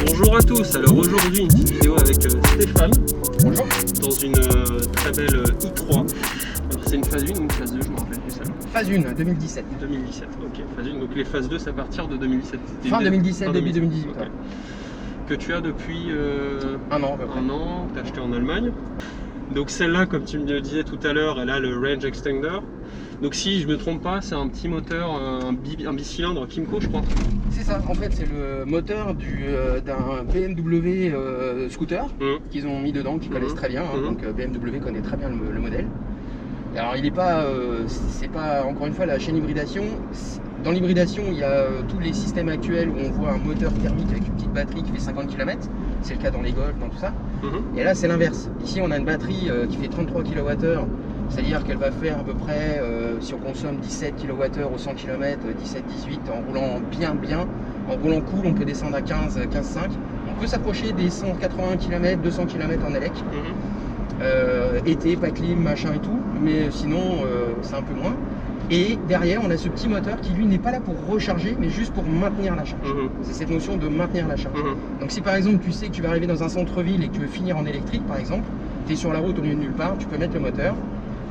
Bonjour à tous, alors aujourd'hui une petite vidéo avec Stéphane. Bonjour. Dans une très belle i3. Alors c'est une phase 1 ou une phase 2, je me rappelle plus ça. Phase 1, 2017. 2017, ok, phase 1, donc les phases 2 c'est à partir de 2017. Fin 2017, début 2018. Okay. Ouais. Que tu as depuis un an à peu près. Un an, que tu as acheté en Allemagne. Donc celle-là, comme tu me le disais tout à l'heure, elle a le range extender. Donc si je me trompe pas, c'est un petit moteur, un bicylindre Kymco je crois. C'est ça, en fait c'est le moteur d'un BMW scooter qu'ils ont mis dedans, qu'ils connaissent très bien, hein, donc BMW connaît très bien le modèle. Alors il n'est pas, c'est pas encore une fois la chaîne hybridation. Dans l'hybridation il y a tous les systèmes actuels où on voit un moteur thermique avec une petite batterie qui fait 50 km. C'est le cas dans les Golf, dans tout ça. Et là c'est l'inverse. Ici on a une batterie qui fait 33 kWh. C'est-à-dire qu'elle va faire à peu près, si on consomme 17 kWh au 100 km, 17-18, en roulant bien, en roulant cool, on peut descendre à 15-5. On peut s'approcher des 180 km, 200 km en élec. Été, pas clim, machin et tout, mais sinon c'est un peu moins. Et derrière, on a ce petit moteur qui lui n'est pas là pour recharger, mais juste pour maintenir la charge. C'est cette notion de maintenir la charge. Donc si par exemple tu sais que tu vas arriver dans un centre-ville et que tu veux finir en électrique par exemple, tu es sur la route au milieu de nulle part, tu peux mettre le moteur.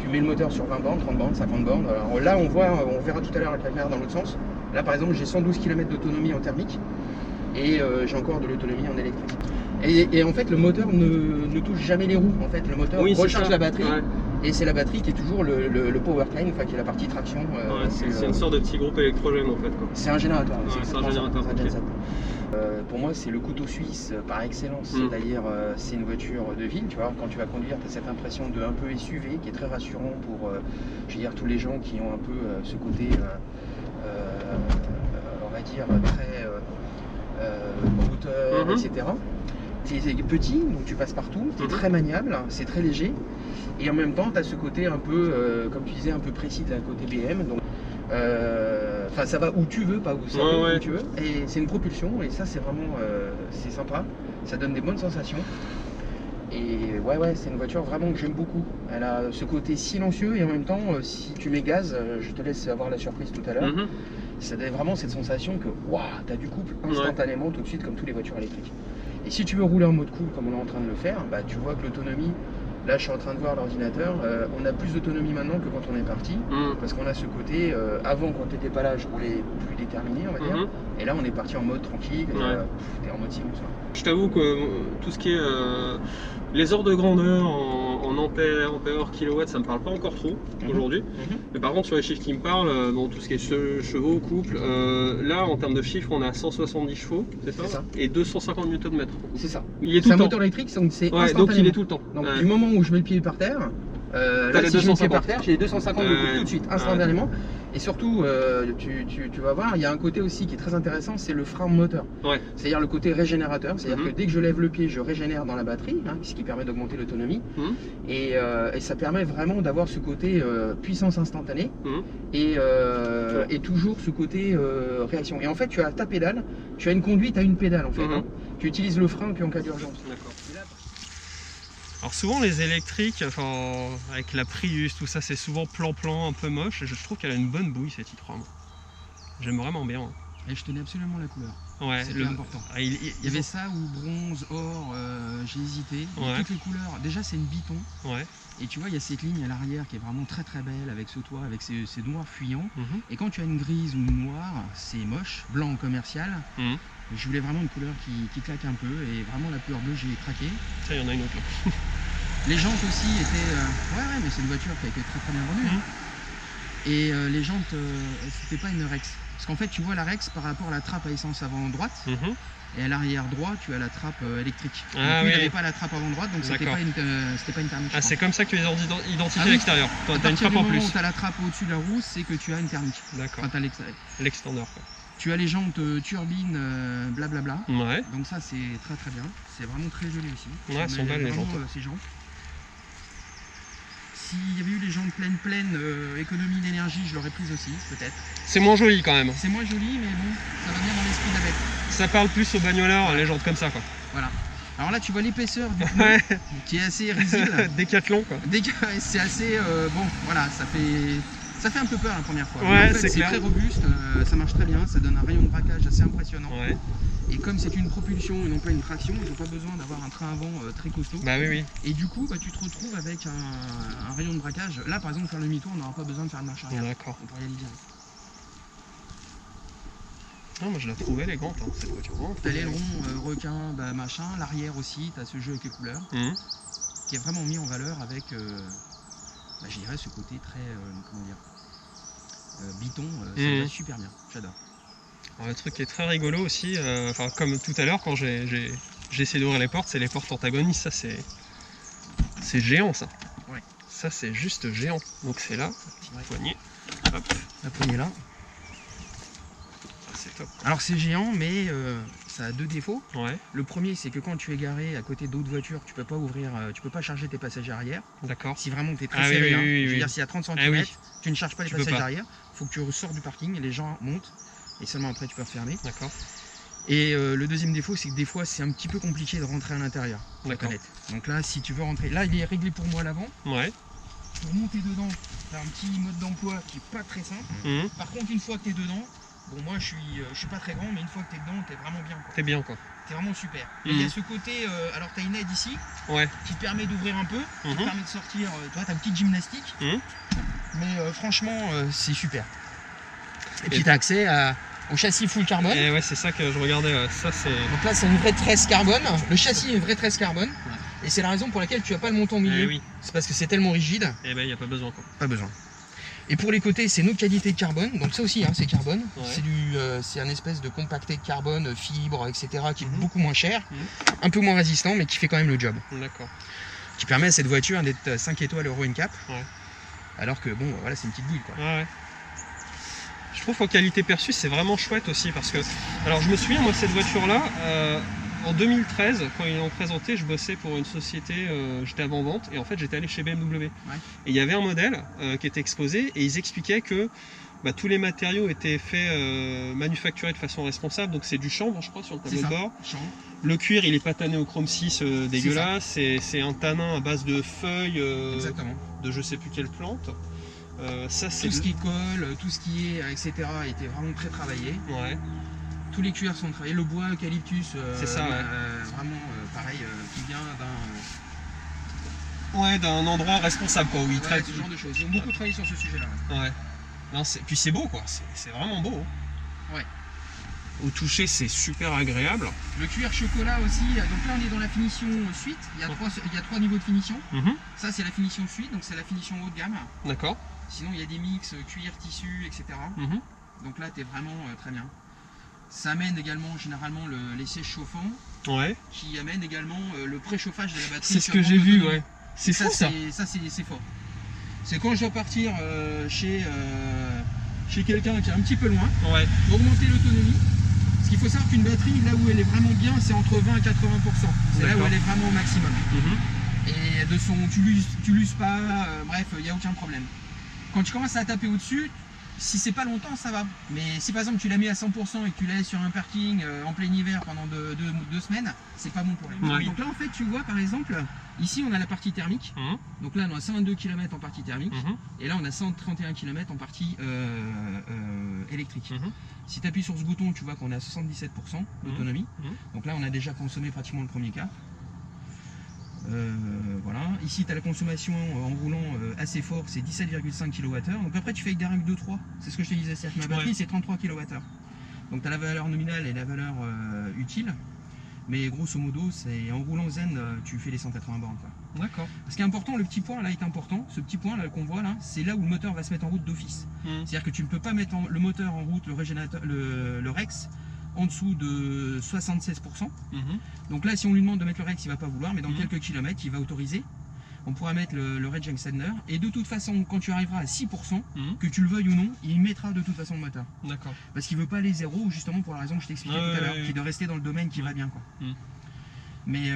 Tu mets le moteur sur 20 bornes, 30 bornes, 50 bornes. Alors là, on verra tout à l'heure la caméra dans l'autre sens. Là, par exemple, j'ai 112 km d'autonomie en thermique et j'ai encore de l'autonomie en électrique. Et en fait, le moteur ne touche jamais les roues. En fait, le moteur recharge la batterie et c'est la batterie qui est toujours le powertrain, enfin qui est la partie traction. C'est une sorte de petit groupe électrogène en fait. C'est un générateur. C'est un générateur. Pour moi, c'est le couteau suisse par excellence. C'est-à-dire, c'est une voiture de ville. Tu vois, quand tu vas conduire, tu as cette impression de un peu SUV qui est très rassurant pour, je veux dire, tous les gens qui ont un peu ce côté, on va dire, très hauteur, etc. Tu es petit, donc tu passes partout. Tu es très maniable, c'est très léger. Et en même temps, tu as ce côté un peu, comme tu disais, un peu précis de la côté BM. Donc, enfin, ça va où tu veux, pas où ça va où tu veux. Et c'est une propulsion, et ça, c'est vraiment c'est sympa. Ça donne des bonnes sensations. Et ouais, c'est une voiture vraiment que j'aime beaucoup. Elle a ce côté silencieux, et en même temps, si tu mets gaz, je te laisse avoir la surprise tout à l'heure. Ça donne vraiment cette sensation que waouh, tu as du couple instantanément, tout de suite, comme toutes les voitures électriques. Et si tu veux rouler en mode cool, comme on est en train de le faire, bah, tu vois que l'autonomie. Là, je suis en train de voir l'ordinateur. On a plus d'autonomie maintenant que quand on est parti, parce qu'on a ce côté. Avant, quand tu n'étais pas là, je roulais plus déterminé, on va dire. Et là, on est parti en mode tranquille. T'es en mode silence. Je t'avoue que tout ce qui est les ordres de grandeur en ampères, kilowatts, ça me parle pas encore trop aujourd'hui. Mais par contre, sur les chiffres qui me parlent, dans tout ce qui est chevaux, couple, là, en termes de chiffres, on a 170 chevaux, c'est ça, et 250 Nm. C'est ça. Il est tout le temps. C'est un moteur électrique, donc c'est donc il est tout le temps. Donc, du moment où je mets le pied par terre, là, si je mets le pied par terre, j'ai les 250 de couple tout de suite, instantanément. Et surtout, tu vas voir, il y a un côté aussi qui est très intéressant, c'est le frein moteur. C'est-à-dire le côté régénérateur, c'est-à-dire que dès que je lève le pied, je régénère dans la batterie, ce qui permet d'augmenter l'autonomie. Et ça permet vraiment d'avoir ce côté puissance instantanée et toujours ce côté réaction. Et en fait, tu as ta pédale, tu as une conduite à une pédale en fait. Tu utilises le frein qu'en cas d'urgence. Alors souvent les électriques, enfin, avec la Prius, tout ça, c'est souvent plan-plan, un peu moche. Et je trouve qu'elle a une bonne bouille cette i3. J'aime vraiment bien. Et je tenais absolument la couleur. Ouais, c'est important. Il y avait ça ou bronze, or, j'ai hésité. Toutes les couleurs. Déjà c'est une Biton. Et tu vois, il y a cette ligne à l'arrière qui est vraiment très très belle avec ce toit, avec ces noirs fuyants. Et quand tu as une grise ou une noire, c'est moche, blanc commercial. Je voulais vraiment une couleur qui claque un peu, et vraiment la couleur bleue, j'ai craqué. Ça, il y en a une autre là. Les jantes aussi étaient... ouais, mais c'est une voiture qui a été très très bien vendue. Et les jantes, c'était pas une Rex. Parce qu'en fait, tu vois la Rex par rapport à la trappe à essence avant droite. Et à l'arrière droit, tu as la trappe électrique. Donc, il n'avait pas la trappe avant droite, donc c'était pas une thermique. Ah, c'est comme ça que tu les as identifiés à l'extérieur. Tu as une trappe en plus. Tu as la trappe au-dessus de la roue, c'est que tu as une thermique. D'accord. Enfin, tu as l'extender. Tu as les jantes turbines, blablabla. Donc ça, c'est très très bien. C'est vraiment très joli aussi. Elles sont belles les jantes. Ces jantes. S'il y avait eu les jantes pleines, économie d'énergie, je l'aurais prise aussi, peut-être. C'est moins joli quand même. C'est moins joli, mais bon, ça va bien dans l'esprit de la bête. Ça parle plus aux bagnoleurs, les jantes comme ça, quoi. Voilà. Alors là tu vois l'épaisseur du pneu qui est assez risible. Décathlon quoi. C'est assez bon, voilà, ça fait un peu peur la première fois. Ouais, en fait, c'est très robuste, ça marche très bien, ça donne un rayon de braquage assez impressionnant. Ouais. Et comme c'est une propulsion et non pas une traction, ils n'ont pas besoin d'avoir un train avant très costaud. Bah oui. Et du coup, tu te retrouves avec un rayon de braquage. Là par exemple, faire le demi-tour, on n'aura pas besoin de faire de marche arrière. D'accord. On pourrait y aller direct. Non, moi je la trouve élégante, hein, cette voiture. T'as l'aileron requin, machin, l'arrière aussi, t'as ce jeu avec les couleurs, qui est vraiment mis en valeur avec, je dirais, ce côté très, comment dire, biton, ça va super bien, j'adore. Le truc qui est très rigolo aussi, comme tout à l'heure quand j'ai essayé d'ouvrir les portes, c'est les portes antagonistes, ça c'est géant ça. Ouais. Ça c'est juste géant. Donc c'est là, petite poignée. Hop. La poignée là. C'est top. Alors c'est géant mais ça a deux défauts. Ouais. Le premier c'est que quand tu es garé à côté d'autres voitures, tu peux pas ouvrir, tu peux pas charger tes passagers arrière. D'accord. Si vraiment tu es très serré, je veux dire s'il y a 30 cm, tu ne charges pas les passagers arrière, il faut que tu ressors du parking et les gens montent et seulement après tu peux refermer. D'accord. Et le deuxième défaut c'est que des fois c'est un petit peu compliqué de rentrer à l'intérieur. D'accord. Donc là si tu veux rentrer, là il est réglé pour moi à l'avant. Ouais. Pour monter dedans, tu as un petit mode d'emploi qui est pas très simple. Par contre une fois que tu es dedans, bon moi je suis pas très grand mais une fois que tu es dedans tu es vraiment bien. T'es bien quoi. T'es vraiment super. Et il y a ce côté, alors tu as une aide ici qui te permet d'ouvrir un peu, qui te permet de sortir, tu vois, tu as une petite gymnastique. Mais franchement c'est super. Et puis tu as accès au châssis full carbone. Et ouais c'est ça que je regardais, ça c'est... Donc là c'est une vraie tresse carbone, le châssis est une vraie tresse carbone. Et c'est la raison pour laquelle tu n'as pas le montant au milieu. Oui. C'est parce que c'est tellement rigide. Et ben il n'y a pas besoin quoi. Pas besoin. Et pour les côtés, c'est nos qualités de carbone. Donc ça aussi, c'est carbone. Ouais. C'est un espèce de compacté de carbone, fibre, etc. qui est beaucoup moins cher, un peu moins résistant, mais qui fait quand même le job. D'accord. Qui permet à cette voiture d'être 5 étoiles Euro NCAP. Ouais. Alors que bon, voilà, c'est une petite bouille quoi. Ouais. Je trouve qu'en qualité perçue, c'est vraiment chouette aussi parce que... Alors je me souviens, moi, cette voiture-là, en 2013, quand ils l'ont présentée, je bossais pour une société, j'étais avant-vente, et en fait j'étais allé chez BMW. Et il y avait un modèle qui était exposé, et ils expliquaient que tous les matériaux étaient faits, manufacturés de façon responsable, donc c'est du chanvre, je crois, sur le tableau de bord. Le cuir, il est pas tanné au chrome 6 dégueulasse, c'est un tanin à base de feuilles de je sais plus quelle plante. Ça, tout ce qui colle, tout ce qui est, etc. était vraiment très travaillé. Ouais. Tous les cuirs sont travaillés, le bois, eucalyptus, c'est ça, vraiment pareil, qui vient d'un endroit responsable quoi, où ils traitent ce genre de choses. Ils ont beaucoup travaillé sur ce sujet-là. Ouais. Non, puis c'est beau quoi, c'est vraiment beau. Ouais. Au toucher, c'est super agréable. Le cuir chocolat aussi, donc là on est dans la finition suite, il y a trois niveaux de finition. Ça c'est la finition suite, donc c'est la finition haut de gamme. D'accord. Sinon il y a des mix cuir, tissu, etc. Donc là tu es vraiment très bien. Ça amène également généralement les sièges chauffants, qui amène également le préchauffage de la batterie. C'est ce que j'ai vu, C'est fou ça. Ça c'est fort. C'est quand je dois partir chez quelqu'un qui est un petit peu loin, pour augmenter l'autonomie. Parce qu'il faut savoir qu'une batterie, là où elle est vraiment bien, c'est entre 20 et 80%. C'est là où elle est vraiment au maximum. Et de son, tu l'uses pas, bref, il n'y a aucun problème. Quand tu commences à taper au-dessus, si c'est pas longtemps, ça va. Mais si par exemple tu la mets à 100% et que tu la laisses sur un parking en plein hiver pendant deux semaines, c'est pas bon pour elle. Donc là en fait tu vois par exemple, ici on a la partie thermique. Donc là on a 122 km en partie thermique. Et là on a 131 km en partie électrique. Si tu appuies sur ce bouton, tu vois qu'on est à 77% d'autonomie. Donc là on a déjà consommé pratiquement le premier quart. Voilà. Ici tu as la consommation en roulant assez fort, c'est 17,5 kWh. Donc après tu fais avec des règles de 3, c'est ce que je te disais, c'est-à-dire que ma batterie c'est 33 kWh. Donc tu as la valeur nominale et la valeur utile. Mais grosso modo, en roulant zen, tu fais les 180 bornes. D'accord. Ce qui est important, le petit point là est important. Ce petit point là qu'on voit là, c'est là où le moteur va se mettre en route d'office. C'est-à-dire que tu ne peux pas mettre le moteur en route, le Rex, en dessous de 76%. Donc là, si on lui demande de mettre le Rex, il ne va pas vouloir, mais dans quelques kilomètres, il va autoriser. On pourra mettre le Rage Extender. Et de toute façon, quand tu arriveras à 6%, que tu le veuilles ou non, il mettra de toute façon le moteur. D'accord. Parce qu'il ne veut pas les zéros, justement pour la raison que je t'expliquais tout à l'heure, qui est de rester dans le domaine qui va bien, quoi. Mais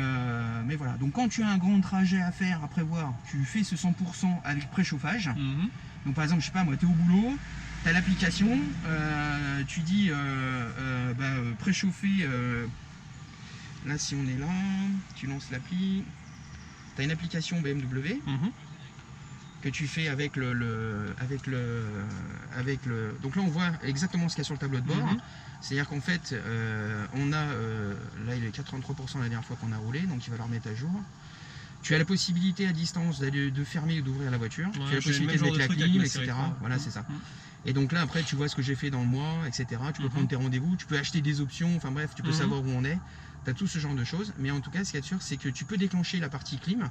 voilà, donc quand tu as un grand trajet à faire, à prévoir, tu fais ce 100% avec préchauffage. Donc par exemple, je sais pas moi, tu es au boulot, tu as l'application, tu dis préchauffer là si on est là, tu lances l'appli, tu as une application BMW que tu fais avec le... Donc là on voit exactement ce qu'il y a sur le tableau de bord. C'est-à-dire qu'en fait, on a, là il est 83% la dernière fois qu'on a roulé, donc il va le remettre à jour. Tu as la possibilité à distance de fermer ou d'ouvrir la voiture. Tu as la possibilité de mettre la clim, etc. Voilà, c'est ça. Et donc là, après, tu vois ce que j'ai fait dans le mois, etc. Tu peux prendre tes rendez-vous, tu peux acheter des options, enfin bref, tu peux savoir où on est. Tu as tout ce genre de choses. Mais en tout cas, ce qu'il y a de sûr, c'est que tu peux déclencher la partie clim.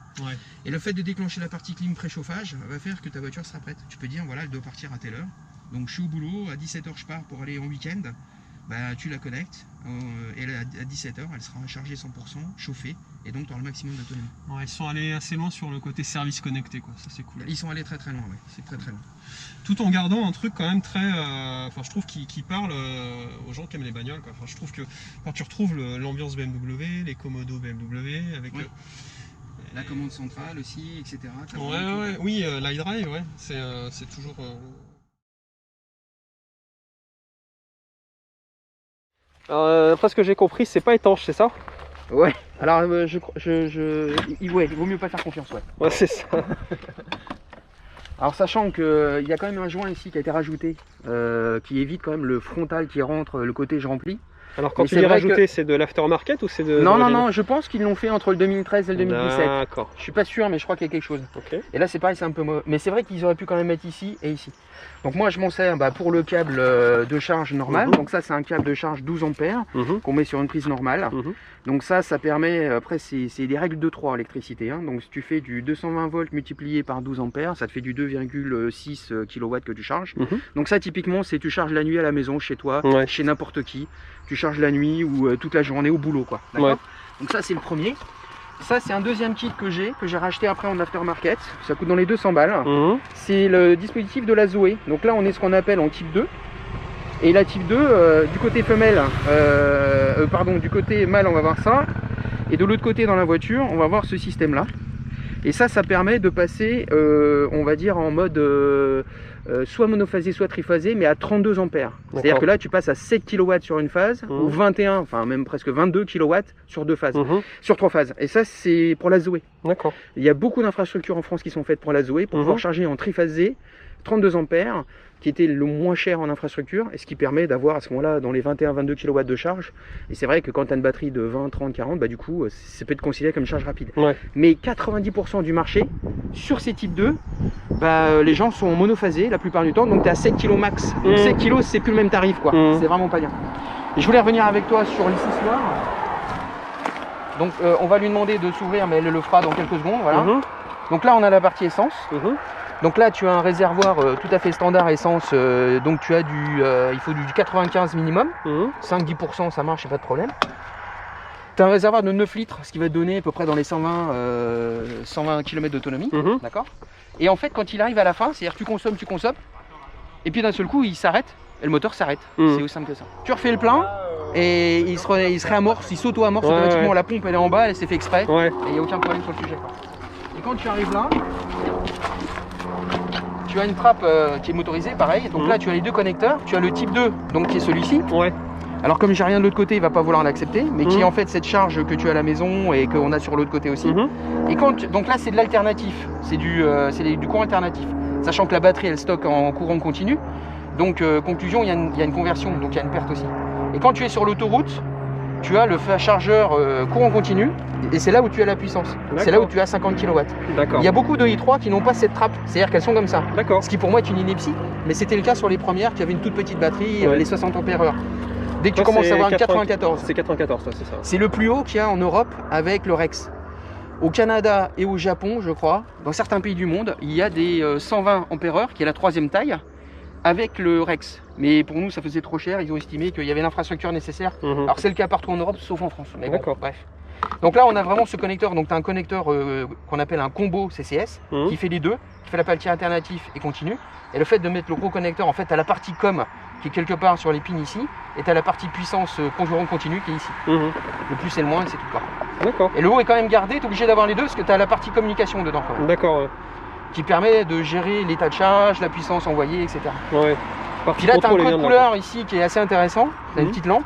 Et le fait de déclencher la partie clim préchauffage va faire que ta voiture sera prête. Tu peux dire, voilà, elle doit partir à telle heure. Donc je suis au boulot, à 17 h je pars pour aller en week-end. Bah, tu la connectes et à 17 h elle sera chargée 100%, chauffée, et donc tu auras le maximum d'autonomie. Ouais, ils sont allés assez loin sur le côté service connecté, quoi. Ça c'est cool. Ils sont allés très très loin, ouais. C'est très très loin. Tout en gardant un truc quand même très, enfin je trouve qui parle aux gens qui aiment les bagnoles, quoi. Enfin, je trouve que quand tu retrouves l'ambiance BMW, les commodos BMW avec la commande centrale aussi, etc. Oui, l'iDrive, ouais, c'est toujours. Après ce que j'ai compris, c'est pas étanche, c'est ça? Ouais, alors ouais, il vaut mieux pas faire confiance, ouais c'est ça. Alors sachant qu'il y a quand même un joint ici qui a été rajouté, qui évite quand même le frontal qui rentre, le côté je remplis. Alors quand tu dis rajouté, c'est de l'aftermarket ou c'est de... Non, je pense qu'ils l'ont fait entre le 2013 et le 2017. D'accord. Je suis pas sûr, mais je crois qu'il y a quelque chose. Et là c'est pareil, c'est un peu mauvais. Mais c'est vrai qu'ils auraient pu quand même mettre ici et ici. Donc moi je m'en sers pour le câble de charge normal. Donc ça c'est un câble de charge 12 ampères qu'on met sur une prise normale. Donc ça permet, après c'est des règles de 3 électricité. Donc si tu fais du 220 volts multiplié par 12 ampères, ça te fait du 2,6 kW que tu charges. Donc ça typiquement c'est tu charges la nuit à la maison, chez toi, chez n'importe qui. Tu charges la nuit ou toute la journée au boulot, quoi. Donc ça c'est le premier. Ça c'est un deuxième kit que j'ai racheté après en aftermarket. Ça coûte dans les 200 balles. C'est le dispositif de la Zoé. Donc là on est ce qu'on appelle en type 2. Et la type 2, du côté femelle, du côté mâle on va voir ça. Et de l'autre côté dans la voiture on va voir ce système là. Et ça permet de passer, on va dire en mode soit monophasé soit triphasé, mais à 32 ampères. C'est-à-dire que là tu passes à 7 kW sur une phase, ou 21, enfin même presque 22 kW sur deux phases, sur 3 phases. Et ça c'est pour la Zoé. D'accord. Il y a beaucoup d'infrastructures en France qui sont faites pour la Zoé, pour pouvoir charger en triphasé, 32 ampères, qui était le moins cher en infrastructure, et ce qui permet d'avoir à ce moment-là dans les 21-22 kW de charge. Et c'est vrai que quand tu as une batterie de 20, 30, 40, du coup ça peut être considéré comme une charge rapide. Mais 90% du marché, sur ces types 2, les gens sont monophasés la plupart du temps, donc tu es à 7 kg max. Donc 7 kg c'est plus le même tarif, quoi. C'est vraiment pas bien. Et je voulais revenir avec toi sur l'histoire. Donc on va lui demander de s'ouvrir, mais elle le fera dans quelques secondes. Voilà. Donc là on a la partie essence. Donc là tu as un réservoir tout à fait standard essence, donc tu as il faut du 95 minimum, 5-10% ça marche, pas de problème. Tu as un réservoir de 9 litres, ce qui va te donner à peu près dans les 120 km d'autonomie, d'accord. Et en fait quand il arrive à la fin, c'est-à-dire tu consommes, et puis d'un seul coup il s'arrête, et le moteur s'arrête, c'est aussi simple que ça. Tu refais le plein, et il se réamorce, il s'auto-amorce automatiquement, la pompe elle est en bas, elle s'est fait exprès, et il n'y a aucun problème sur le sujet. Et quand tu arrives là, tu as une trappe qui est motorisée, pareil. Donc là, tu as les deux connecteurs. Tu as le type 2, donc qui est celui-ci. Alors comme j'ai rien de l'autre côté, il va pas vouloir l'accepter, mais qui est en fait cette charge que tu as à la maison et qu'on a sur l'autre côté aussi. Et donc là, c'est de l'alternatif. C'est du courant alternatif. Sachant que la batterie, elle stocke en courant continu. Donc conclusion, il y a une conversion, donc il y a une perte aussi. Et quand tu es sur l'autoroute, tu as le chargeur courant continu, et c'est là où tu as la puissance. C'est là où tu as 50 kW. Il y a beaucoup de i3 qui n'ont pas cette trappe, c'est-à-dire qu'elles sont comme ça. Ce qui pour moi est une ineptie, mais c'était le cas sur les premières qui avaient une toute petite batterie, les 60 ampères-heure. Dès que tu commences à avoir une 94. C'est 94, c'est ça. C'est le plus haut qu'il y a en Europe avec le Rex. Au Canada et au Japon, je crois, dans certains pays du monde, il y a des 120 ampères-heure, qui est la 3e taille, avec le Rex. Mais pour nous, ça faisait trop cher. Ils ont estimé qu'il y avait l'infrastructure nécessaire. Alors c'est le cas partout en Europe, sauf en France. Mais bon, bref. Donc là, on a vraiment ce connecteur. Donc tu as un connecteur qu'on appelle un combo CCS, qui fait les deux, qui fait la partie alternatif et continu. Et le fait de mettre le gros connecteur, en fait, tu as la partie com qui est quelque part sur les pins ici, et tu as la partie puissance conjoint continu qui est ici. Le plus et le moins, c'est tout quoi. Et le haut est quand même gardé. Tu es obligé d'avoir les deux parce que tu as la partie communication dedans quand même. Qui permet de gérer l'état de charge, la puissance envoyée, etc. Puis là, tu as un code couleur ici qui est assez intéressant. Tu as une petite lampe.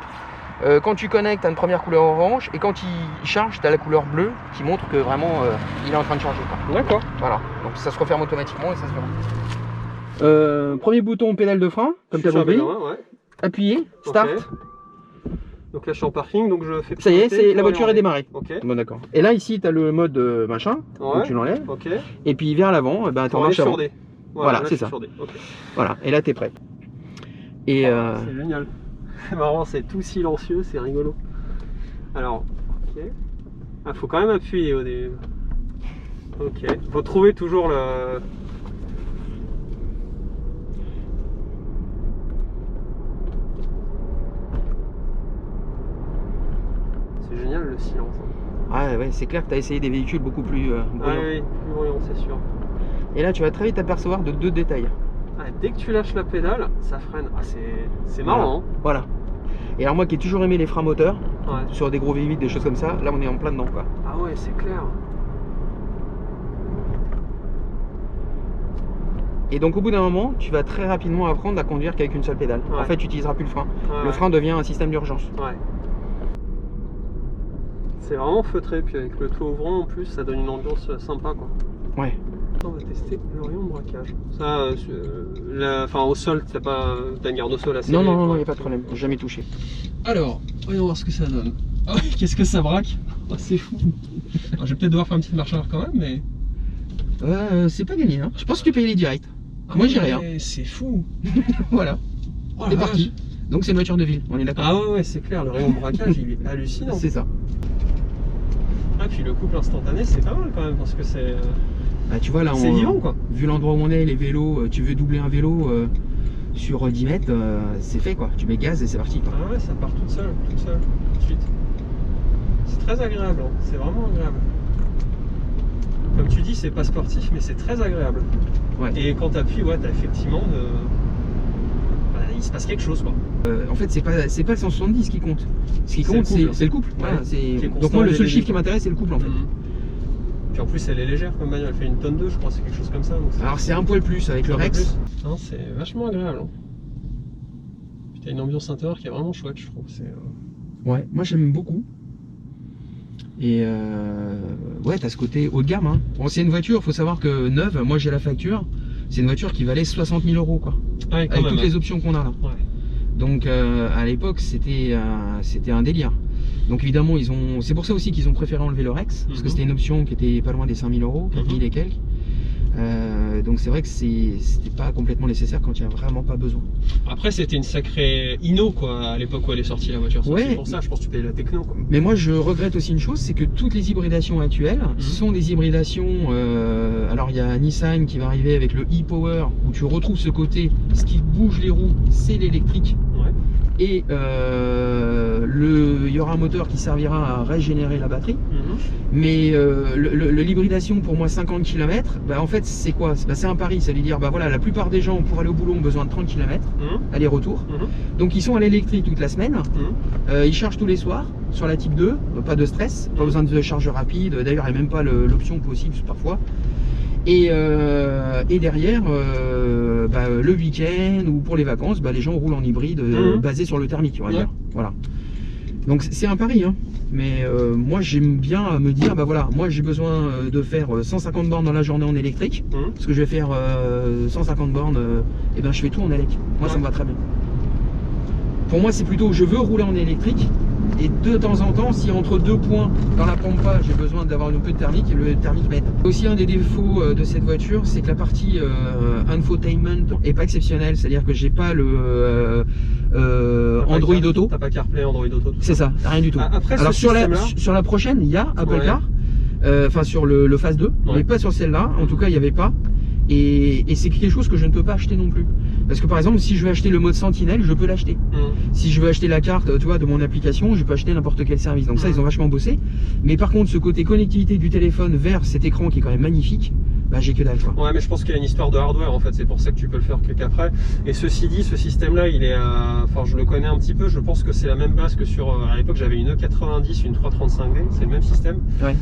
Quand tu connectes, tu as une première couleur orange, et quand il charge, tu as la couleur bleue qui montre que vraiment il est en train de charger. D'accord. Voilà, donc ça se referme automatiquement et ça se verra. Premier bouton, pédale de frein, comme tu as compris. Ouais. Appuyé, start. Okay. Donc là je suis en parking, donc je fais. Ça y est, la voiture est démarrée. Ok. Bon, d'accord. Et là ici tu as le mode machin, donc tu l'enlèves. Ok. Et puis vers l'avant, tu en marches avant. Voilà, c'est ça. Okay. Voilà, et là tu es prêt. Et c'est génial. C'est marrant, c'est tout silencieux, c'est rigolo. Alors, ok. Ah, faut quand même appuyer au début. Ok. Faut trouver toujours le. C'est génial le silence. Ah ouais, c'est clair que tu as essayé des véhicules beaucoup plus bruyants. Ah oui, plus bruyants, c'est sûr. Et là tu vas très vite apercevoir de 2 détails. Ah, dès que tu lâches la pédale, ça freine. Ah, c'est marrant. Voilà. Et alors moi qui ai toujours aimé les freins moteurs, ouais. Sur des gros V8, des choses comme ça, là on est en plein dedans quoi. Ah ouais, c'est clair. Et donc au bout d'un moment, tu vas très rapidement apprendre à conduire qu'avec une seule pédale. Ouais. En fait, tu n'utiliseras plus le frein. Ouais, le frein devient un système d'urgence. Ouais. C'est vraiment feutré, puis avec le toit ouvrant en plus, ça donne une ambiance sympa quoi. Ouais. On va tester le rayon de braquage. Ça, enfin au sol, t'as une garde au sol assez. Non, il n'y a pas de problème, jamais touché. Alors, voyons voir ce que ça donne. Oh, qu'est-ce que ça braque? Oh, c'est fou. Alors, je vais peut-être devoir faire une petite marche arrière quand même, mais. C'est pas gagné, hein. Je pense que tu payes les directs. Moi j'irai rien. C'est fou. Voilà. Oh, c'est parti. Donc c'est une voiture de ville, on est d'accord. Ah ouais, c'est clair, le rayon de braquage il est hallucinant. C'est ça. Ah, puis le couple instantané, c'est pas mal quand même parce que c'est. Bah, tu vois là, c'est vivant quoi. Vu l'endroit où on est, les vélos, tu veux doubler un vélo sur 10 mètres, c'est fait quoi. Tu mets gaz et c'est parti quoi. Ah ouais, ça part tout seul, tout de suite. C'est très agréable, hein. C'est vraiment agréable. Comme tu dis, c'est pas sportif, mais c'est très agréable. Ouais. Et quand tu appuies, ouais, t'as effectivement il se passe quelque chose quoi. En fait, c'est pas le 170 qui compte. Ce qui compte, c'est le couple. Ouais. Voilà, donc moi, le seul chiffre qui m'intéresse, c'est le couple en fait. Puis en plus, elle est légère comme bagnole, elle fait 1 tonne 2, je crois, c'est quelque chose comme ça. Donc alors c'est un poil plus avec le Rex. C'est vachement agréable. Hein. Puis t'as une ambiance intérieure qui est vraiment chouette, je trouve. Ouais, moi j'aime beaucoup. Et ouais, t'as ce côté haut de gamme. Hein. Bon, c'est une voiture, faut savoir que neuve, moi j'ai la facture, c'est une voiture qui valait 60 000 € quoi. Ah, avec toutes les options qu'on a là. Ouais. Donc à l'époque c'était un délire. Donc évidemment c'est pour ça aussi qu'ils ont préféré enlever le Rex, parce que c'était une option qui était pas loin des 5 000 €, 4 000 et quelques. Donc c'est vrai que c'était pas complètement nécessaire quand il n'y a vraiment pas besoin. Après c'était une sacrée inno quoi à l'époque où elle est sortie la voiture. Ouais. C'est pour ça je pense que tu payes la techno quoi. Mais moi je regrette aussi une chose, c'est que toutes les hybridations actuelles sont des hybridations. Alors il y a Nissan qui va arriver avec le e-Power où tu retrouves ce côté, ce qui bouge les roues c'est l'électrique. Ouais. Et il y aura un moteur qui servira à régénérer la batterie. Mais l'hybridation pour moi 50 km, bah en fait c'est quoi? C'est un pari, ça veut dire bah voilà, la plupart des gens pour aller au boulot ont besoin de 30 km aller-retour. Donc ils sont à l'électrique toute la semaine, ils chargent tous les soirs sur la type 2, pas de stress, pas besoin de charge rapide, d'ailleurs il n'y a même pas l'option possible parfois. Et derrière, le week-end ou pour les vacances, les gens roulent en hybride basé sur le thermique, on va dire. Voilà. Donc c'est un pari, hein. Mais moi j'aime bien me dire, voilà, moi j'ai besoin de faire 150 bornes dans la journée en électrique, parce que je vais faire 150 bornes, et je fais tout en électrique. Moi ça me va très bien. Pour moi c'est plutôt, je veux rouler en électrique, et de temps en temps, si entre 2 points dans la pampa, j'ai besoin d'avoir un peu de thermique, et le thermique m'aide. Aussi un des défauts de cette voiture, c'est que la partie infotainment est pas exceptionnelle, c'est-à-dire que j'ai pas le Android Auto. T'as pas CarPlay, Android Auto. C'est ça, rien du tout. Après, alors sur la prochaine, il y a Apple Car, enfin sur le Phase 2, mais pas sur celle-là, en tout cas il n'y avait pas. Et c'est quelque chose que je ne peux pas acheter non plus. Parce que par exemple, si je veux acheter le mode Sentinelle, je peux l'acheter. Si je veux acheter la carte, tu vois, de mon application, je peux acheter n'importe quel service. Donc ça, ils ont vachement bossé. Mais par contre, ce côté connectivité du téléphone vers cet écran qui est quand même magnifique, j'ai que dalle quoi. Ouais, mais je pense qu'il y a une histoire de hardware en fait, c'est pour ça que tu peux le faire qu'après. Et ceci dit, ce système-là, il est, enfin, je le connais un petit peu. Je pense que c'est la même base que sur. À l'époque, j'avais une E90, une 335D, c'est le même système. Ouais.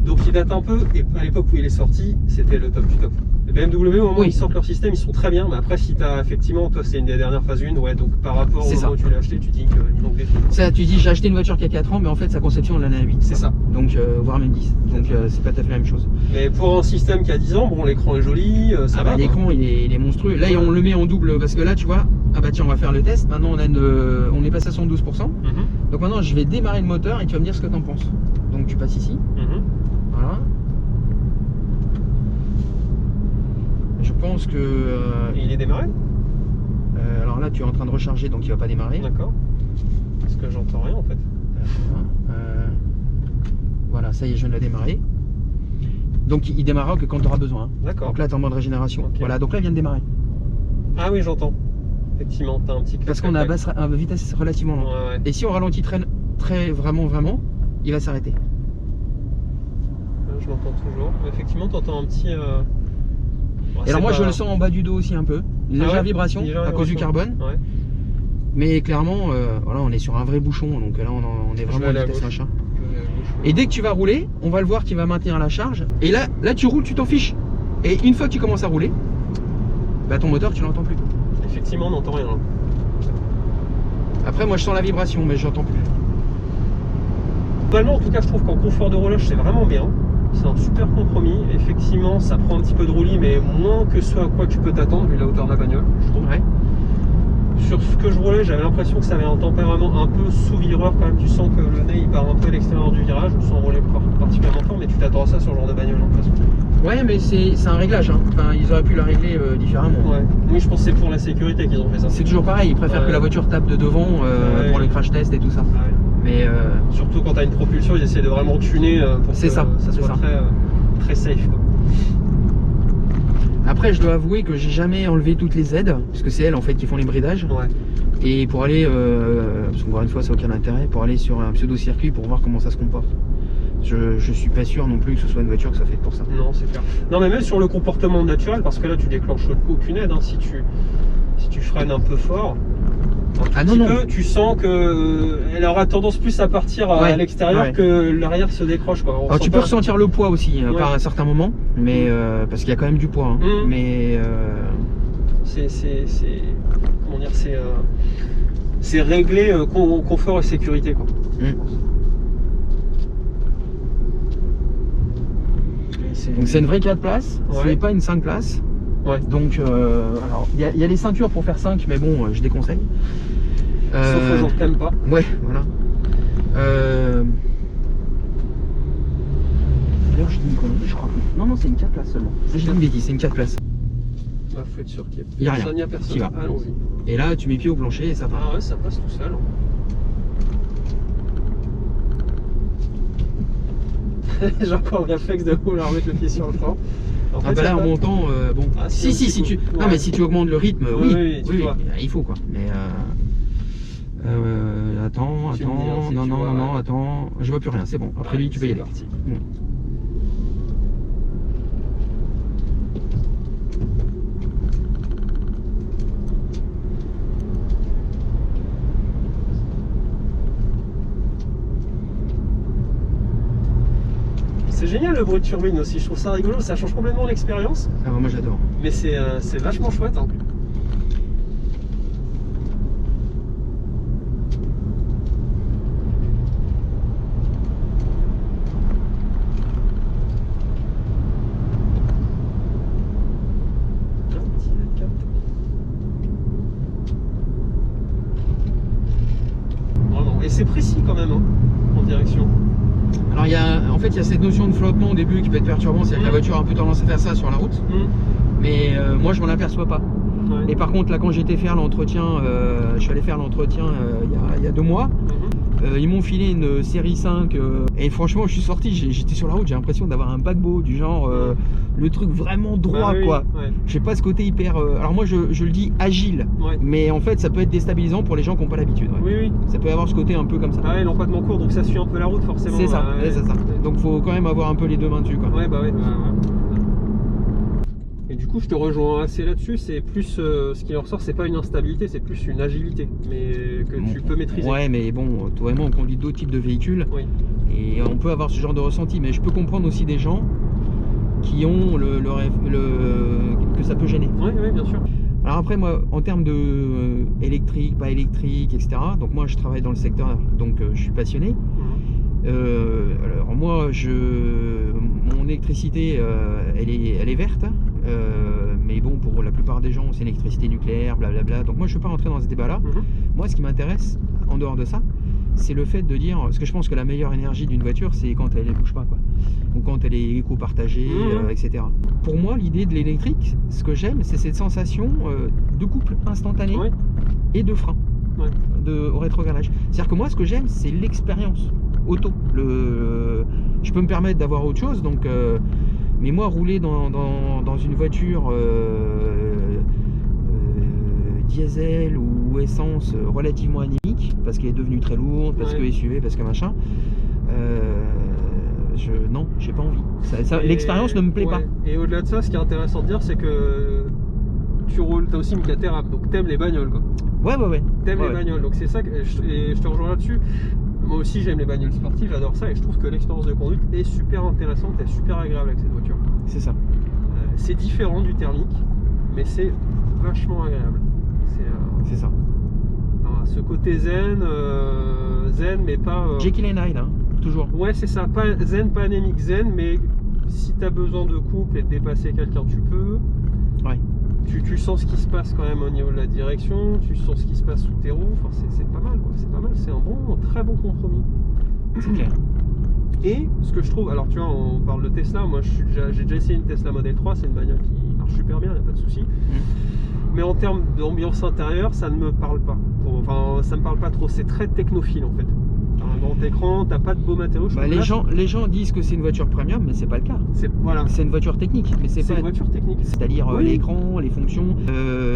Donc il date un peu. Et à l'époque où il est sorti, c'était le top du top. BMW, au moment où ils sortent leur système, ils sont très bien. Mais après, si tu as effectivement, toi, c'est une des dernières phases 1, ouais, donc par rapport au moment où tu l'as acheté, tu dis qu'il manque des trucs. Ça, tu dis, j'ai acheté une voiture qui a 4 ans, mais en fait, sa conception, elle en a 8. C'est ça. Donc, voire même 10. Donc, c'est pas tout à fait la même chose. Mais pour un système qui a 10 ans, bon, l'écran est joli, ça va. L'écran, il est monstrueux. Là, on le met en double parce que là, tu vois, ah bah tiens, on va faire le test. Maintenant, on est passé à 112%. Donc maintenant, je vais démarrer le moteur et tu vas me dire ce que tu en penses. Donc, tu passes ici. Voilà. Je pense que... il est démarré alors là, tu es en train de recharger, donc il va pas démarrer. D'accord. Parce que j'entends rien en fait. Voilà, ça y est, je viens de la démarrer. Donc il démarrera que quand tu auras besoin. D'accord. Donc là, tu es en mode régénération. Okay. Voilà, donc là, il vient de démarrer. Ah oui, j'entends. Effectivement, tu as un petit... Parce qu'on a à vitesse relativement lente. Ouais. Et si on ralentit vraiment, il va s'arrêter. Je l'entends toujours. Effectivement, tu entends un petit... Et alors moi, je le sens en bas du dos aussi un peu. Une légère vibration à cause du carbone. Ouais. Mais clairement, voilà, on est sur un vrai bouchon. Donc là, on est vraiment à vitesse machin. Et dès que tu vas rouler, on va le voir qu'il va maintenir la charge. Et là tu roules, tu t'en fiches. Et une fois que tu commences à rouler, bah, ton moteur, tu l'entends plus. Effectivement, on n'entend rien. Après, moi, je sens la vibration, mais je n'entends plus. Globalement, en tout cas, je trouve qu'en confort de roulage, c'est vraiment bien. C'est un super compromis. Effectivement, ça prend un petit peu de roulis, mais moins que ce à quoi tu peux t'attendre, vu la hauteur de la bagnole, je trouve. Ouais. Sur ce que je roulais, j'avais l'impression que ça avait un tempérament un peu sous-vireur quand même. Tu sens que le nez il part un peu à l'extérieur du virage, sans rouler particulièrement fort, mais tu t'attends à ça sur le genre de bagnole en place. Ouais, mais c'est un réglage. Hein. Enfin, ils auraient pu la régler différemment. Ouais. Oui, je pense que c'est pour la sécurité qu'ils ont fait ça. C'est toujours pareil, ils préfèrent que la voiture tape de devant pour les crash tests et tout ça. Ouais. Mais surtout quand tu as une propulsion, ils essaient de vraiment tuner pour que ça soit très safe. Quoi. Après, je dois avouer que j'ai jamais enlevé toutes les aides, parce que c'est elles en fait qui font les bridages. Ouais. Et pour aller, parce qu'encore une fois, ça n'a aucun intérêt, pour aller sur un pseudo-circuit pour voir comment ça se comporte. Je suis pas sûr non plus que ce soit une voiture que ça fait pour ça. Non, c'est clair. Non, mais même sur le comportement naturel, parce que là, tu déclenches aucune aide. Hein, si tu freines un peu fort, tu sens que elle aura tendance plus à partir à l'extérieur que l'arrière se décroche. Quoi. Alors tu peux ressentir le poids aussi par un certain moment, mais parce qu'il y a quand même du poids. Hein. Mais comment dire, c'est réglé confort et sécurité. Quoi. Donc c'est une vraie 4 places, ce n'est pas une 5 places. Ouais. Donc alors il y a les ceintures pour faire 5, mais bon, je déconseille. Sauf aux gens que t'aimes pas. Ouais, voilà. D'ailleurs, je dis une connerie, je crois. Non, c'est une 4 places seulement. Je dis une bêtise, c'est une 4 places. Bah, faut être sûr qu'il n'y a rien. Il n'y a personne. Allons-y. Et là, tu mets pied au plancher et ça part. Ah ouais, ça passe tout seul. J'ai encore le réflexe de vouloir remettre le pied sur le frein. En fait, là, en montant, bon. Si tu. Non, mais si tu augmentes le rythme, oui, il faut quoi. Mais attends, non, attends. Je vois plus rien, c'est bon. Après lui, tu peux y aller. C'est génial le bruit de turbine aussi, je trouve ça rigolo, ça change complètement l'expérience. Ah moi j'adore. Mais c'est vachement chouette. Hein. Vraiment, et c'est précis quand même hein, en direction. Alors en fait il y a cette notion de flottement au début qui peut être perturbant, c'est-à-dire que la voiture a un peu tendance à faire ça sur la route, mais moi je m'en aperçois pas. Ouais. Et par contre là quand j'étais faire l'entretien, je suis allé faire l'entretien il y a 2 mois, ils m'ont filé une série 5 et franchement je suis sorti, j'étais sur la route, j'ai l'impression d'avoir un paquebot du genre le truc vraiment droit quoi. Je sais pas, ce côté hyper, alors moi je le dis agile, mais en fait ça peut être déstabilisant pour les gens qui n'ont pas l'habitude. Ça peut avoir ce côté un peu comme ça. Ah ouais, l'empattement court, donc ça suit un peu la route forcément. C'est ça, c'est ça. Donc faut quand même avoir un peu les deux mains dessus quoi. Et du coup je te rejoins assez là-dessus, c'est plus ce qui en ressort, c'est pas une instabilité, c'est plus une agilité, mais que tu peux maîtriser. Ouais, mais bon, toi et moi on conduit d'autres types de véhicules et on peut avoir ce genre de ressenti, mais je peux comprendre aussi des gens qui ont ça peut gêner. Oui, bien sûr. Alors après, moi, en termes de électrique, pas électrique, etc., donc moi je travaille dans le secteur, donc je suis passionné. Alors moi, mon électricité, elle est verte, mais bon, pour la plupart des gens, c'est l'électricité nucléaire, blablabla. Donc moi, je ne veux pas rentrer dans ce débat-là. Moi, ce qui m'intéresse, en dehors de ça, c'est le fait de dire, parce que je pense que la meilleure énergie d'une voiture, c'est quand elle ne bouge pas, quoi. Ou quand elle est éco-partagée, etc. Pour moi, l'idée de l'électrique, ce que j'aime, c'est cette sensation de couple instantané et de frein, au rétrogradage. C'est-à-dire que moi, ce que j'aime, c'est l'expérience auto. Je peux me permettre d'avoir autre chose, donc, mais moi, rouler dans une voiture diesel ou essence relativement anémique, parce qu'elle est devenue très lourde, parce que SUV, parce que machin, non, j'ai pas envie. L'expérience ne me plaît pas. Et au-delà de ça, ce qui est intéressant de dire, c'est que tu roules, t'as aussi une Caterham, donc t'aimes les bagnoles, quoi. T'aimes les bagnoles, donc c'est ça que je te rejoins là-dessus. Moi aussi, j'aime les bagnoles sportives, j'adore ça, et je trouve que l'expérience de conduite est super intéressante et super agréable avec cette voiture. C'est ça. C'est différent du thermique, mais c'est vachement agréable. C'est ça. Ce côté zen, mais pas... Jekyll and Hyde, hein, toujours. Ouais, c'est ça, pas zen, pas anémique, zen, mais si tu as besoin de couple et de dépasser quelqu'un, tu peux. Ouais. Tu sens ce qui se passe quand même au niveau de la direction, tu sens ce qui se passe sous tes roues, enfin, c'est pas mal, quoi. C'est pas mal, c'est un très bon compromis. C'est clair. Et ce que je trouve, alors tu vois, on parle de Tesla, moi j'ai déjà essayé une Tesla Model 3, c'est une bagnole qui marche super bien, il n'y a pas de souci. Mais en termes d'ambiance intérieure, ça ne me parle pas. Enfin, ça me parle pas trop. C'est très technophile en fait. T'as un grand écran, t'as pas de beaux matériaux. Les gens disent que c'est une voiture premium, mais c'est pas le cas. C'est une voiture technique, mais c'est pas une voiture technique. C'est-à-dire l'écran, les fonctions.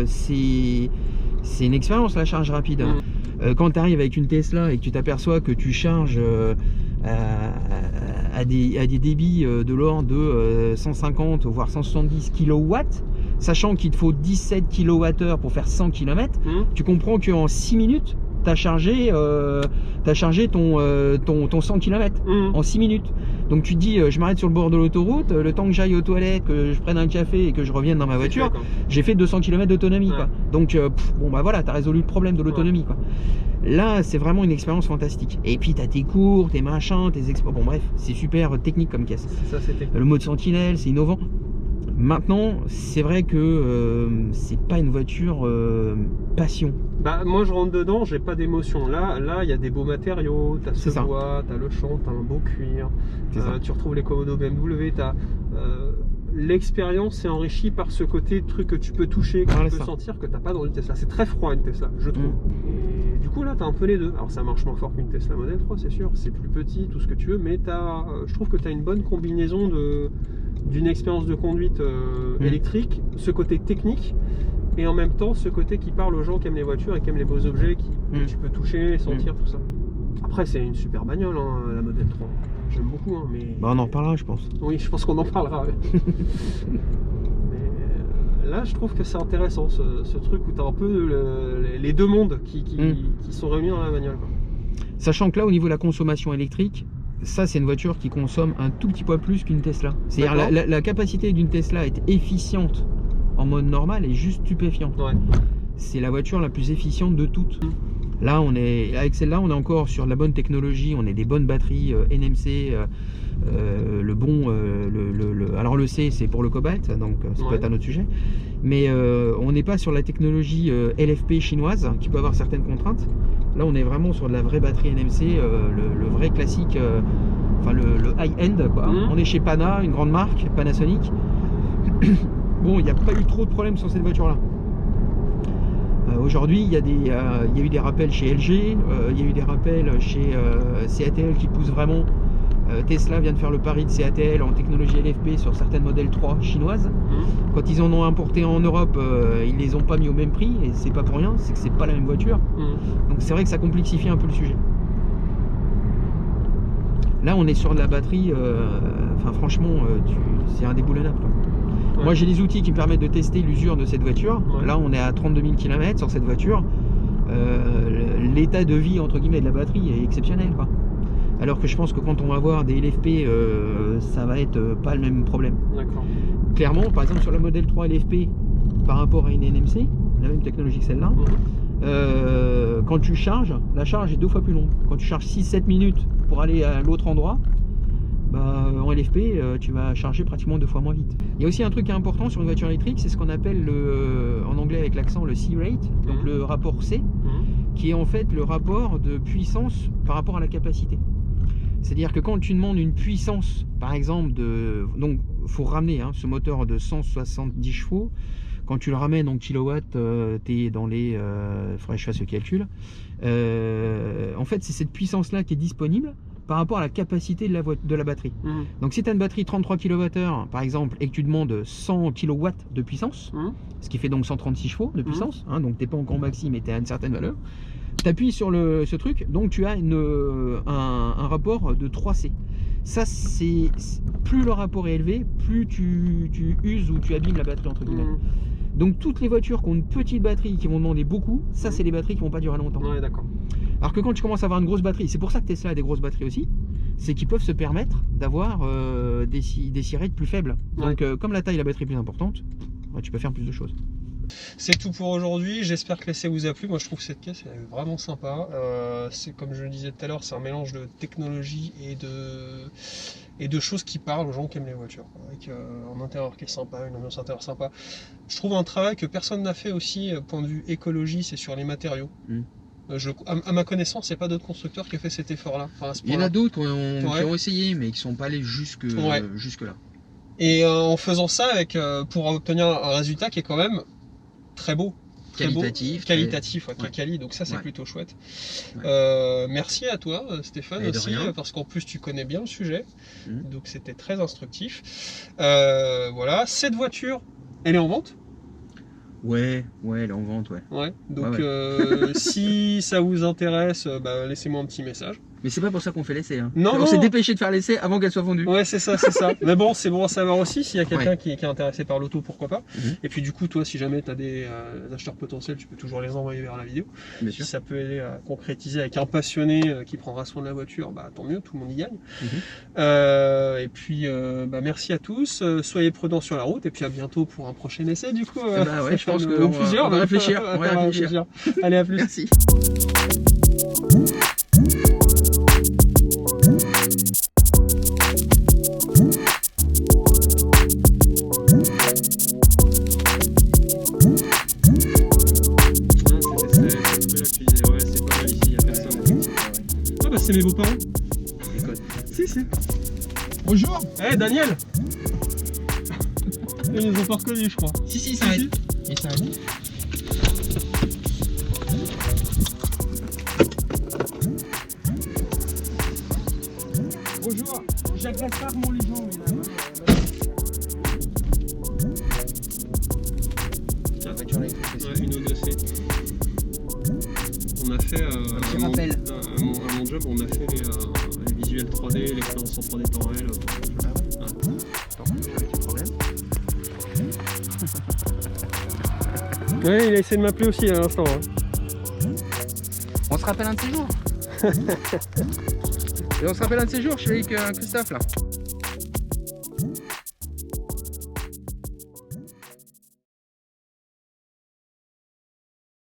C'est une expérience la charge rapide. Quand tu arrives avec une Tesla et que tu t'aperçois que tu charges à des débits de l'ordre de 150 voire 170 kW, sachant qu'il te faut 17 kWh pour faire 100 km, tu comprends qu'en 6 minutes, tu as chargé ton 100 km en 6 minutes. Donc tu te dis, je m'arrête sur le bord de l'autoroute, le temps que j'aille aux toilettes, que je prenne un café et que je revienne dans ma voiture, j'ai fait 200 km d'autonomie. Donc bon bah voilà, tu as résolu le problème de l'autonomie. Là, c'est vraiment une expérience fantastique. Et puis tu as tes cours, tes machins, tes expos. Bon bref, c'est super technique comme caisse. Le mode sentinelle, c'est innovant. Maintenant, c'est vrai que c'est pas une voiture passion. Bah moi je rentre dedans, j'ai pas d'émotion. Là, il y a des beaux matériaux, t'as ce bois, t'as le champ, t'as un beau cuir. Tu retrouves les commodos BMW, t'as l'expérience s'est enrichie par ce côté truc que tu peux toucher, que tu peux sentir que t'as pas dans une Tesla. C'est très froid une Tesla, je trouve. Et du coup là, t'as un peu les deux. Alors ça marche moins fort qu'une Tesla Model 3, c'est sûr. C'est plus petit, tout ce que tu veux, mais je trouve que t'as une bonne combinaison d'une expérience de conduite électrique, ce côté technique, et en même temps ce côté qui parle aux gens qui aiment les voitures et qui aiment les beaux objets que tu peux toucher, sentir, tout ça. Après c'est une super bagnole, hein, la Model 3. J'aime beaucoup, hein, mais... Bah on en reparlera, je pense. Oui, je pense qu'on en parlera. Mais là, je trouve que c'est intéressant, ce truc où tu as un peu les deux mondes qui sont réunis dans la bagnole, quoi. Sachant que là, au niveau de la consommation électrique, ça c'est une voiture qui consomme un tout petit peu plus qu'une Tesla. C'est-à-dire la capacité d'une Tesla est efficiente en mode normal et juste stupéfiante. C'est la voiture la plus efficiente de toutes. Là, avec celle-là, on est encore sur de la bonne technologie, on a des bonnes batteries NMC, alors le C c'est pour le cobalt, donc ça peut être un autre sujet. Mais on n'est pas sur la technologie LFP chinoise qui peut avoir certaines contraintes. Là, on est vraiment sur de la vraie batterie NMC, le vrai classique, enfin le high-end, quoi. On est chez Pana, une grande marque, Panasonic. Bon, il n'y a pas eu trop de problèmes sur cette voiture-là. Aujourd'hui, il y a eu des rappels chez LG, il y a eu des rappels chez CATL qui poussent vraiment. Tesla vient de faire le pari de CATL en technologie LFP sur certaines modèles 3 chinoises. Quand ils en ont importé en Europe, ils les ont pas mis au même prix, et c'est pas pour rien, c'est que c'est pas la même voiture. Donc c'est vrai que ça complexifie un peu le sujet. Là, on est sur de la batterie, enfin franchement, c'est indéboulonnable. Moi, j'ai des outils qui me permettent de tester l'usure de cette voiture. Là, on est à 32 000 km sur cette voiture. L'état de vie entre guillemets de la batterie est exceptionnel, quoi. Alors que je pense que quand on va voir des LFP, ça va être pas le même problème. D'accord. Clairement, par exemple sur le modèle 3 LFP par rapport à une NMC, la même technologie que celle-là, quand tu charges, la charge est 2 fois plus longue. Quand tu charges 6-7 minutes pour aller à l'autre endroit, bah, en LFP, tu vas charger pratiquement 2 fois moins vite. Il y a aussi un truc qui est important sur une voiture électrique, c'est ce qu'on appelle en anglais avec l'accent le C-rate, donc le rapport C, qui est en fait le rapport de puissance par rapport à la capacité. C'est-à-dire que quand tu demandes une puissance, par exemple, donc il faut ramener ce moteur de 170 chevaux, quand tu le ramènes en kilowatts, tu es dans les... il faudrait que je fasse le calcul. En fait, c'est cette puissance-là qui est disponible par rapport à la capacité de la batterie. Donc si tu as une batterie 33 kWh par exemple et que tu demandes 100 kW de puissance, ce qui fait donc 136 chevaux de puissance, donc tu n'es pas encore maxi mais tu es à une certaine valeur, tu appuies sur ce truc, donc tu as un rapport de 3C. Ça, c'est plus le rapport est élevé, plus tu uses ou tu abîmes la batterie entre guillemets. Donc toutes les voitures qui ont une petite batterie qui vont demander beaucoup, ça c'est les batteries qui vont pas durer longtemps. Ouais, d'accord. Alors que quand tu commences à avoir une grosse batterie, c'est pour ça que Tesla a des grosses batteries aussi, c'est qu'ils peuvent se permettre d'avoir des C-rates plus faibles. Donc comme la taille de la batterie est plus importante, tu peux faire plus de choses. C'est tout pour aujourd'hui, j'espère que l'essai vous a plu. Moi je trouve que cette caisse elle est vraiment sympa. C'est comme je le disais tout à l'heure, c'est un mélange de technologie et de choses qui parlent aux gens qui aiment les voitures. Avec un intérieur qui est sympa, une ambiance intérieure sympa. Je trouve un travail que personne n'a fait aussi, point de vue écologie, c'est sur les matériaux. À ma connaissance, il n'y a pas d'autres constructeurs qui ont fait cet effort-là. Enfin, il y en a d'autres qui ont essayé, mais qui ne sont pas allés jusque là. Et en faisant ça, pour obtenir un résultat qui est quand même très beau. Qualitatif, qui est quali, donc ça c'est plutôt chouette. Merci à toi Stéphane aussi, parce qu'en plus tu connais bien le sujet, donc c'était très instructif. Voilà, cette voiture, elle est en vente? Ouais, elle est en vente, donc si ça vous intéresse, laissez-moi un petit message. Mais c'est pas pour ça qu'on fait l'essai. Non, on s'est dépêché de faire l'essai avant qu'elle soit vendue. Ouais, c'est ça. Mais bon, c'est bon à savoir aussi, s'il y a quelqu'un qui est intéressé par l'auto, pourquoi pas. Et puis du coup, toi, si jamais tu as des acheteurs potentiels, tu peux toujours les envoyer vers la vidéo. Bien sûr. Si ça peut aider à concrétiser avec un passionné qui prendra soin de la voiture, tant mieux, tout le monde y gagne. Et puis, merci à tous, soyez prudents sur la route, et puis à bientôt pour un prochain essai, du coup. Je pense qu'on va réfléchir. Allez, à plus. Merci. C'est mes beaux-parents. Si. Bonjour. Daniel. Ils les ont pas reconnus, je crois. Si, ça arrive. Bonjour. J'agresse rarement les gens, mais la voiture électrique. Une ODC. On a fait à mon job, on a fait les visuels 3D, l'expérience en 3D temps réel. Ouais, il a essayé de m'appeler aussi à l'instant. On se rappelle un de ces jours. Et on se rappelle un de ces jours, je suis avec Christophe là.